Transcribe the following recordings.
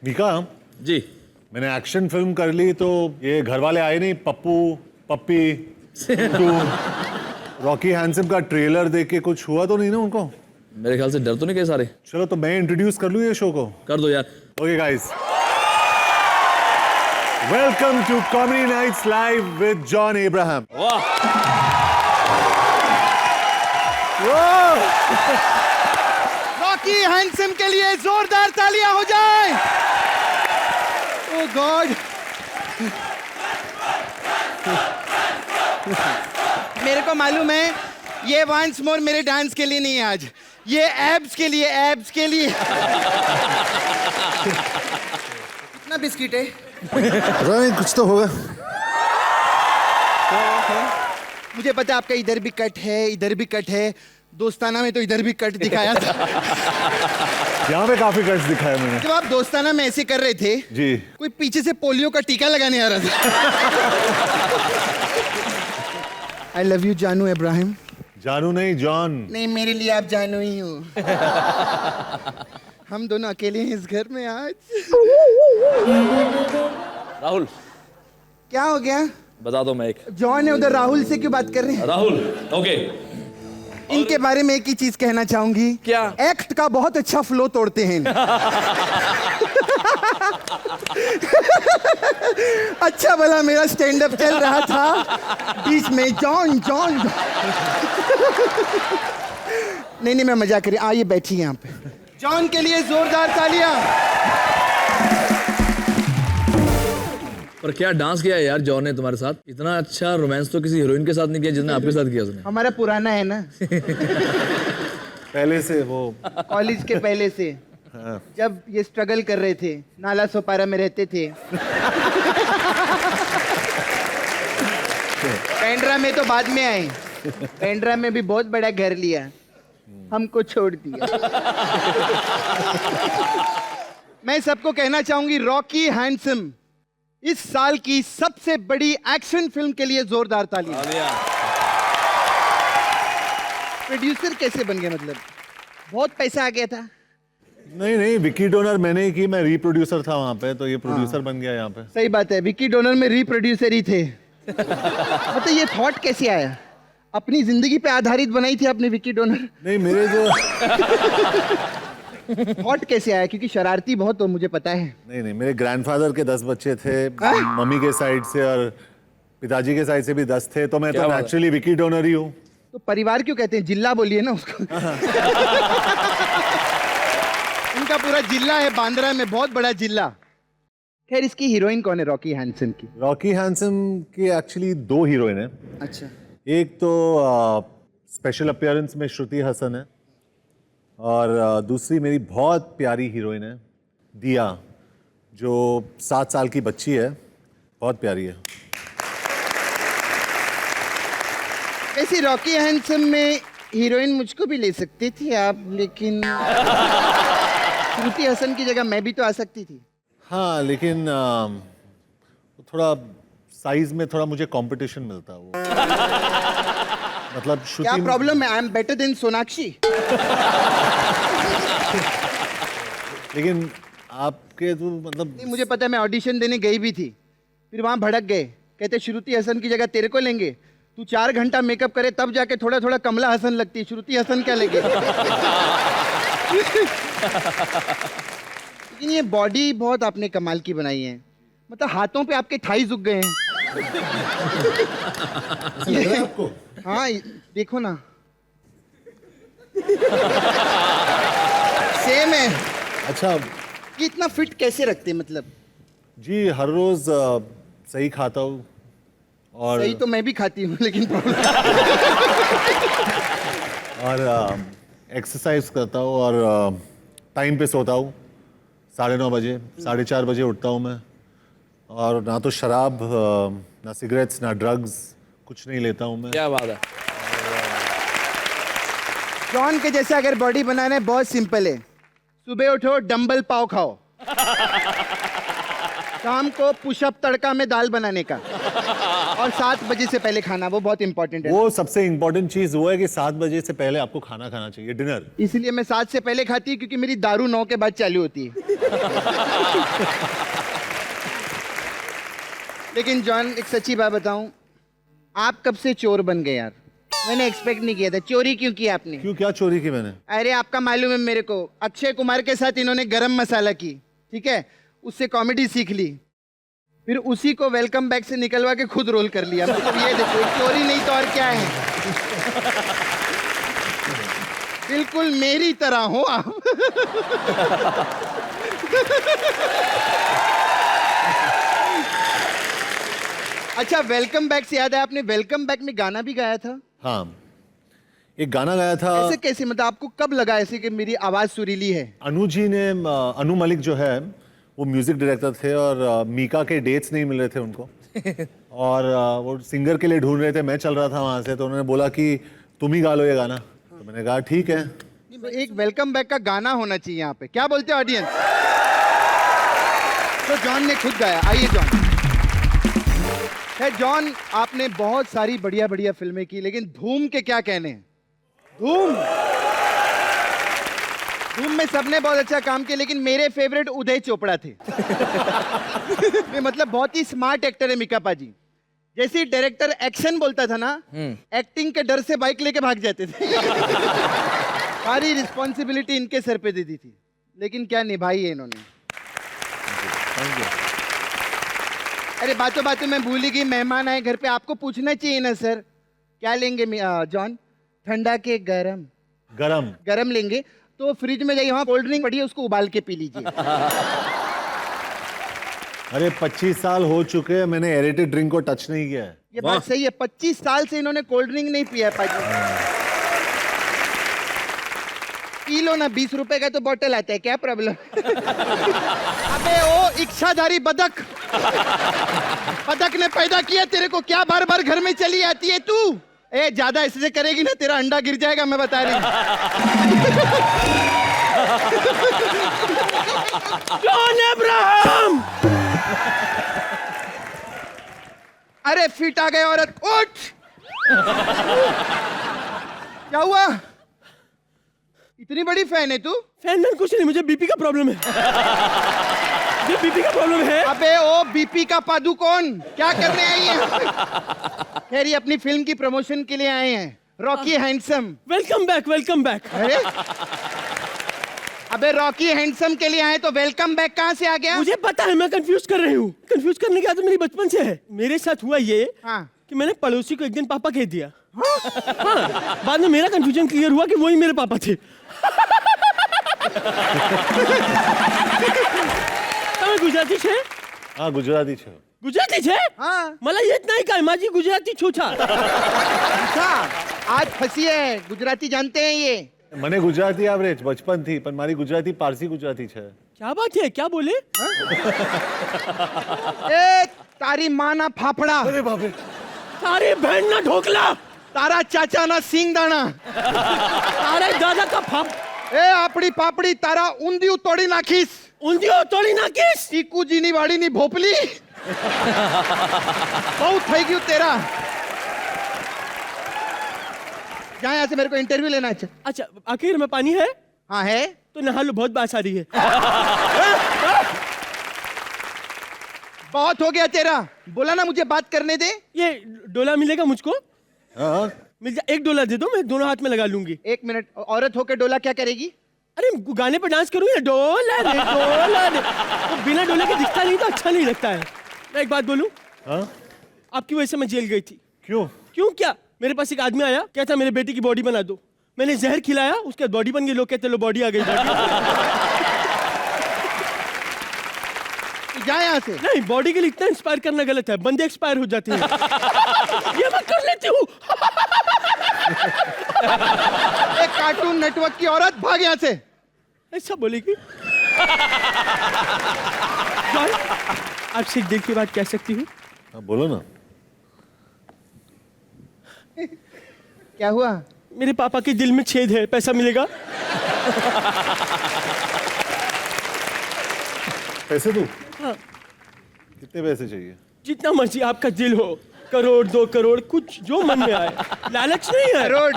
विका जी। मैंने action film कर ली तो ये घर वाले आए नहीं, पप्पू पप्पी टू रॉकी हैंडसम का ट्रेलर देख के कुछ हुआ तो नहीं ना उनको? मेरे ख्याल से डर तो नहीं गए सारे। चलो तो मैं इंट्रोड्यूस कर लूँ ये शो को। कर दो यार। Okay guys, welcome to Comedy Nights live with John Abraham. वाह, रॉकी हैंडसम के लिए जोरदार तालियां हो जाए। ओह गॉड, मेरे को मालूम है ये वंस मोर मेरे डांस के लिए नहीं है आज, ये एब्स के लिए, एब्स के लिए। कितना बिस्किट है? पता नहीं, कुछ तो होगा। मुझे पता है आपका इधर भी कट है, इधर भी कट है। दोस्ताना में तो इधर भी कट दिखाया था। यहाँ पे काफी कट्स दिखाया मैंने। जब आप दोस्ताना में ऐसे कर रहे थे जी, कोई पीछे से पोलियो का टीका लगाने आ रहा था। आई लव यू जानू इब्राहिम। जानू नहीं, जॉन। नहीं, मेरे लिए आप जानू ही हो। हम दोनों अकेले हैं इस घर में आज। राहुल क्या हो गया? बता दो। मैं एक जॉन है उधर, राहुल से क्यों बात कर रहे हैं? राहुल, ओके। इनके बारे में एक ही चीज कहना चाहूंगी। क्या? एक्ट का बहुत अच्छा फ्लो तोड़ते हैं। अच्छा भला मेरा स्टैंड अप चल रहा था, बीच में जॉन जॉन। नहीं नहीं, मैं मजाक कर रही हूं। आइए बैठिए यहाँ पे। जॉन के लिए जोरदार तालियां। पर क्या डांस किया है यार जॉन ने तुम्हारे साथ। इतना अच्छा रोमांस तो किसी हीरोइन के साथ नहीं किया जितना आपके साथ किया उसने। हमारा पुराना है ना, पहले से वो कॉलेज के पहले से। जब ये स्ट्रगल कर रहे थे, नाला सोपारा में रहते थे। पेंड्रा में तो बाद में आए। पेंड्रा में भी बहुत बड़ा घर लिया, हमको छोड़ दिया। मैं सबको कहना चाहूंगी, रॉकी हैंडसम इस साल की सबसे बड़ी एक्शन फिल्म के लिए जोरदार तालियां। प्रोड्यूसर कैसे बन गए? मतलब बहुत पैसा आ गया था? नहीं नहीं, विकी डोनर मैंने ही की, मैं रीप्रोड्यूसर था वहां पे, तो ये प्रोड्यूसर बन गया यहाँ पे। सही बात है, विकी डोनर में रीप्रोड्यूसर ही थे। मतलब ये थॉट कैसे आया? अपनी जिंदगी पे आधारित बनाई थी आपने विकी डोनर? नहीं, मेरे जो थॉट कैसे आया? क्योंकि शरारती बहुत हो, मुझे पता है। नहीं, मेरे ग्रैंडफादर के 10 बच्चे थे, मम्मी के साइड से और पिताजी के साइड से भी 10 थे, तो मैं तो नेचुरली विकी डोनर ही हूँ। तो परिवार क्यों कहते हैं? जिल्ला बोलिए ना उसको। उनका पूरा जिला है बांद्रा में, बहुत बड़ा जिला। खैर, इसकी हीरोइन कौन है रॉकी हैंडसम की? रॉकी हैंडसम की एक्चुअली 2 हीरोइन है। अच्छा। एक तो स्पेशल अपीयरेंस में श्रुति हसन है, और दूसरी मेरी बहुत प्यारी हीरोइन है दिया, जो 7 साल की बच्ची है, बहुत प्यारी है। वैसे रॉकी हैंडसम में हीरोइन मुझको भी ले सकती थी आप, लेकिन श्रुति हसन की जगह मैं भी तो आ सकती थी। हाँ, लेकिन थोड़ा साइज में थोड़ा मुझे कंपटीशन मिलता है वो। मतलब श्रुति, क्या प्रॉब्लम है? I am better than Sonakshi. लेकिन आपके तो मतलब नहीं, मुझे पता है, मैं ऑडिशन देने गई भी थी, फिर वहां भड़क गए। कहते श्रुति हसन की जगह तेरे को लेंगे, तू 4 घंटा मेकअप करे तब जाके थोड़ा थोड़ा कमला हसन लगती है, श्रुति हसन क्या लेंगे? लेकिन ये बॉडी बहुत आपने कमाल की बनाई है, मतलब हाथों पे आपके थाई झुक गए हैं। ये आपको? हाँ, देखो ना, सेम है। अच्छा ये इतना फिट कैसे रखते हैं? मतलब जी, हर रोज सही खाता हूँ, और सही तो मैं भी खाती हूँ, लेकिन और एक्सरसाइज करता हूँ, और टाइम पे सोता हूँ। 9:30 बजे, 4:30 बजे उठता हूँ मैं, और ना तो शराब, ना सिगरेट्स, ना ड्रग्स, कुछ नहीं लेता हूँ मैं। क्या बात है। जॉन के जैसे अगर बॉडी बनाना है, बहुत सिंपल है। सुबह उठो, डंबल पाव खाओ। शाम को पुशअप तड़का में दाल बनाने का, और 7 बजे से पहले खाना, वो बहुत इंपॉर्टेंट है। वो सबसे इंपॉर्टेंट चीज वो है कि 7 बजे से पहले आपको खाना खाना चाहिए, डिनर। इसलिए मैं 7 से पहले खाती हूँ क्योंकि मेरी दारू 9 के बाद चालू होती है। लेकिन जॉन, एक सच्ची बात बताऊं, आप कब से चोर बन गए यार? मैंने एक्सपेक्ट नहीं किया था। चोरी क्यों की आपने? क्यों, क्या चोरी की मैंने? अरे आपका मालूम है मेरे को, अक्षय कुमार के साथ इन्होंने गरम मसाला की, ठीक है, उससे कॉमेडी सीख ली, फिर उसी को वेलकम बैक से निकलवा के खुद रोल कर लिया। मतलब ये देखो, चोरी नहीं तो और क्या है। बिल्कुल मेरी तरह हो आप। अच्छा, वेलकम बैक से याद है, आपने वेलकम बैक में गाना भी गाया था? हाँ, एक गाना गाया था। ऐसे कैसे, मतलब आपको कब लगा ऐसे कि मेरी आवाज सुरीली है? अनु जी ने, अनु मलिक जो है वो म्यूजिक डायरेक्टर थे और मीका के डेट्स नहीं मिल रहे थे उनको। और वो सिंगर के लिए ढूंढ रहे थे, मैं चल रहा था वहां से, तो उन्होंने बोला कि तुम ही गा लो ये गाना। तो मैंने कहा ठीक है। एक वेलकम बैक का गाना होना चाहिए यहाँ पे, क्या बोलते हैं ऑडियंस? तो जॉन ने खुद गाया। आइए जॉन। है जॉन, आपने बहुत सारी बढ़िया बढ़िया फिल्में की, लेकिन धूम के क्या कहने हैं? धूम में सबने बहुत अच्छा काम किया, लेकिन मेरे फेवरेट उदय चोपड़ा थे। मतलब बहुत ही स्मार्ट एक्टर है मीका पाजी। जैसे डायरेक्टर एक्शन बोलता था ना, एक्टिंग के डर से बाइक लेके भाग जाते थे। सारी रिस्पॉन्सिबिलिटी इनके सर पे दे दी थी, लेकिन क्या निभाई है इन्होंने। अरे बातों बातों में भूल ही गई, मेहमान आए घर पे, आपको पूछना चाहिए ना सर, क्या लेंगे जॉन? ठंडा के गरम? गरम। गरम लेंगे तो फ्रिज में जाइए, वहां कोल्ड ड्रिंक पड़ी है, उसको उबाल के पी लीजिए। अरे 25 साल हो चुके हैं, मैंने एरेटेड ड्रिंक को टच नहीं किया है। ये बात सही है, 25 साल से इन्होंने कोल्ड ड्रिंक नहीं पिया है पाजी। पी लो ना, 20 रुपए का तो बॉटल आता है, क्या प्रॉब्लम? अबे ओ इच्छाधारी बदक, बदक ने पैदा किया तेरे को, क्या बार बार घर में चली आती है तू? ए ज्यादा ऐसे करेगी ना तेरा अंडा गिर जाएगा, मैं बता रही हूँ। John Abraham! अरे फिट आ गए औरत, उठ। क्या हुआ? इतनी बड़ी फैन है तू? फैन मैन कुछ नहीं, मुझे बीपी का प्रॉब्लम है। मुझे बीपी का प्रॉब्लम है। अबे ओ बीपी का पादुकोण, क्या करने आई है? खैर, ये अपनी फिल्म की प्रमोशन के लिए आए हैं, Rocky handsome. Welcome back, welcome back. अरे अबे रॉकी हैंडसम के लिए आए तो वेलकम बैक कहाँ से आ गया? मुझे पता है, मैं कंफ्यूज कर रही हूँ। कंफ्यूज करने की आदत मेरी बचपन से है। मेरे साथ हुआ ये कि मैंने पड़ोसी को एक दिन पापा कह दिया। हाँ, बाद में मेरा कंफ्यूजन क्लियर हुआ कि वही मेरे पापा थे। તમે ગુજરાતી છે? हाँ, गुजराती छे। ગુજરાતી છે? हाँ। मला येत नाही काय, माझी गुजराती छुछा। अच्छा, आज फंसी है, गुजराती जानते हैं ये? મને ગુજરાતી આવડે છે, બચપન થી, પણ મારી ગુજરાતી પારસી ગુજરાતી છે। क्या बात है, क्या बोले? ए तारी माँ ना फाफड़ा, अरे बाप रे। तारी बहन ना ढोकला, तारा चाचा ना सिंगदाणा, तारे दादा का फाप, ए आपड़ी पापड़ी तारा ઊંધિયું તોડી નાખીશ, ઊંધિયો તોડી નાખીશ। ટીકુજીની વાડીની ભોપલી। બહુ થઈ ગયું तेरा। जा यहाँ से, मेरे को इंटरव्यू लेना है। अच्छा, आखिर में पानी है? हाँ है। तो नहा लो, बहुत बात आ रही है। बहुत हो गया तेरा, बोला ना मुझे बात करने दे। ये डोला मिलेगा मुझको? हाँ, मिल जा, एक डोला दे दो, मैं दोनों हाथ में लगा लूंगी। 1 मिनट, औरत होके डोला क्या करेगी? अरे गाने पे डांस करूँ या डोला रे डोला रे, तो बिना डोले के दिखता नहीं तो अच्छा नहीं लगता है। मैं एक बात बोलूं, हाँ। आपकी वजह से मैं जेल गई थी। क्यों? क्यों क्या? मेरे पास एक आदमी आया, कहता मेरे बेटी की बॉडी बना दो। मैंने जहर खिलाया, उसके बाद बॉडी बन गई। लोग कहते लो बॉडी आ गई, बॉडी। जा यहाँ से। नहीं, बॉडी के लिए इतना इंस्पायर करना गलत है, बंदे एक्सपायर हो जाते हैं। ये मैं कर लेती हूँ। एक कार्टून नेटवर्क की औरत, भाग यहाँ से। ऐसा बोलेगी? आपसे एक दिल की बात कह सकती हूँ? हाँ, बोलो ना। क्या हुआ? मेरे पापा के दिल में छेद है, पैसा मिलेगा? पैसे दूं? हाँ। कितने पैसे चाहिए? जितना मर्जी आपका दिल हो। करोड़ 2 करोड़ कुछ जो मन में आए, लालच नहीं है। करोड़,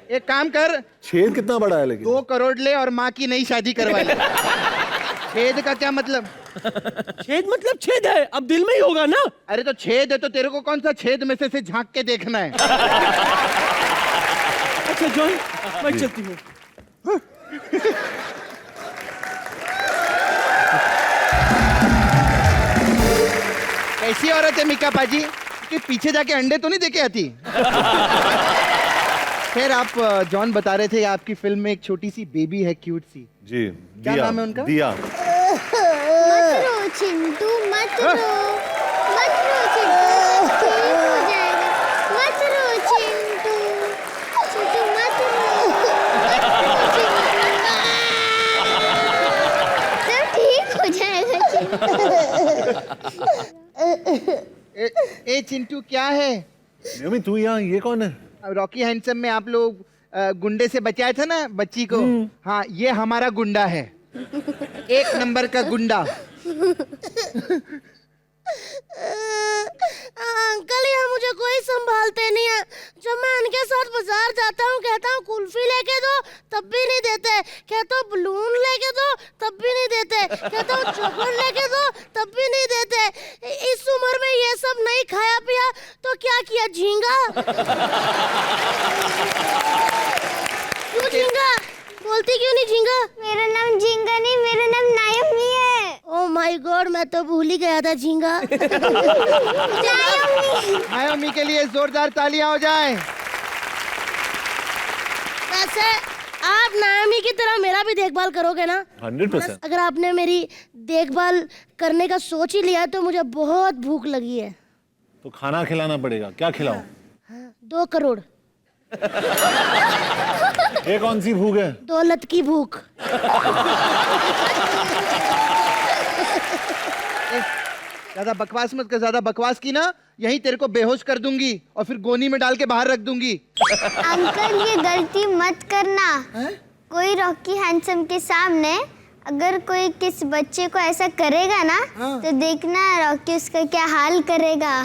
एक काम कर, छेद कितना बड़ा है लेकिन? 2 करोड़ ले और माँ की नई शादी करवा ले। छेद का क्या मतलब? छेद मतलब छेद है, अब दिल में ही होगा ना। अरे तो छेद है तो तेरे को कौन सा छेद में से झांक के देखना है? अच्छा जॉन, मैं चलती हूँ। कैसी औरत है मीका पाजी कि पीछे जाके अंडे तो नहीं देके आती? खैर, आप जॉन बता रहे थे आपकी फिल्म में एक छोटी सी बेबी है, क्यूट सी। जी, क्या दिया, नाम है उनका? दिया। मत रो चिंटू, मत रो चिंटू, ठीक हो जाएगा। मत रो चिंटू, चिंटू मत रो सब ठीक हो जाएगा चिंटू। ए चिंटू, क्या है? मम्मी तू यहाँ, ये कौन है? रॉकी हैंडसम में आप लोग गुंडे से बचाए थे ना बच्ची को? हाँ, ये हमारा गुंडा है, 1 नंबर का गुंडा। अंकल, यहाँ मुझे कोई संभालते नहीं है। जब मैं इनके साथ बाजार जाता हूँ, कहता हूँ कुल्फी लेके दो, तब भी नहीं देते। कहता हूँ बलून लेके दो, तब भी नहीं देते। कहता हूँ चॉकलेट लेके दो, तब भी नहीं देते। इस उम्र में ये सब नहीं खाया पिया तो क्या किया? झींगा। क्यों झींगा? बोलती क्यों नहीं झींगा? मेरा नाम झींगा नहीं, मेरा नाम नायमी है। ओह माय गॉड, मैं तो भूल ही गया था झींगा। नायोमी के लिए जोरदार तालियां हो जाए। वैसे आप नायोमी की तरह मेरा भी देखभाल करोगे ना? 100%। अगर आपने मेरी देखभाल करने का सोच ही लिया है तो मुझे बहुत भूख लगी है। तो खाना खिलाना पड़ेगा, क्या खिलाऊं? 2 करोड़। ये कौन सी भूख है? दौलत की भूख। ज्यादा बकवास मत कर, ज्यादा बकवास की ना यहीं तेरे को बेहोश कर दूंगी और फिर गोनी में डाल के बाहर रख दूंगी। अंकल, ये गलती मत करना। कोई रॉकी हैंडसम के सामने अगर कोई किस बच्चे को ऐसा करेगा ना, तो देखना रॉकी उसका क्या हाल करेगा।